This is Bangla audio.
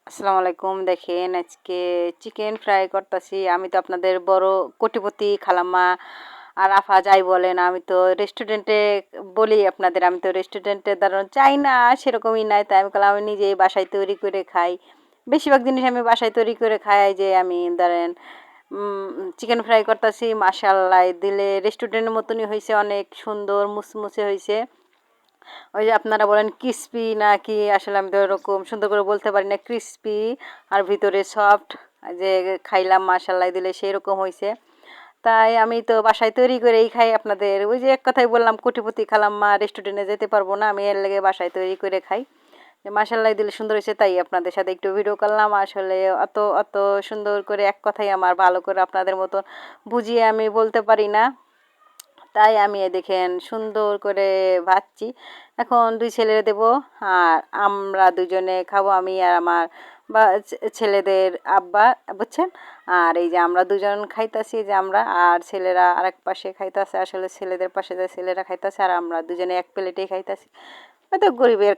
আসসালামু আলাইকুম। দেখেন আজকে চিকেন ফ্রাই করতেছি। আমি তো আপনাদের বড় কোটিপতি খালাম্মা আর আফা যাই বলেন, আমি তো রেস্টুরেন্টে বলি আপনাদের, আমি তো রেস্টুরেন্টে ধরুন চাই না, সেরকমই নাই। তাই আমি বললাম আমি নিজেই বাসায় তৈরি করে খাই। বেশিরভাগ জিনিস আমি বাসায় তৈরি করে খাই। যে আমি ধরেন চিকেন ফ্রাই করতেছি, মাশাআল্লাহ দিলে রেস্টুরেন্টের মতনই হয়েছে, অনেক সুন্দর মুসমুসে হয়েছে। ওই যে আপনারা বলেন ক্রিসপি না কি, আসলে আমি তো ওরকম সুন্দর করে বলতে পারি না। ক্রিসপি আর ভিতরে সফট, যে খাইলাম মাশাআল্লাহ দিলে সেই রকম হয়েছে। তাই আমি তো বাসায় তৈরি করেই খাই। আপনাদের ওই যে এক কথাই বললাম, কোটিপতি খালাম্মা, রেস্টুরেন্টে যেতে পারবো না, আমি এর লেগে বাসায় তৈরি করে খাই। মাশাআল্লাহ দিলে সুন্দর হয়েছে, তাই আপনাদের সাথে একটু ভিডিও করলাম। আসলে অত অত সুন্দর করে এক কথাই আমার ভালো করে আপনাদের মতো বুঝিয়ে আমি বলতে পারি না। তাই আমি দেখেন সুন্দর করে ভাজছি। এখন দুই ছেলেরে দেব, আর আমরা দুজনে খাবো, আমি আর আমার বা ছেলেদের আব্বা, বুঝছেন। আর এই যে আমরা দুজন খাইতাছি, যে আমরা আর ছেলেরা আরেক পাশে খাইতাছে। আসলে ছেলেদের পাশে যে ছেলেরা খাইতাছে, আর আমরা দুজনে এক প্লেটেই খাইতাছি। হয়তো গরিবের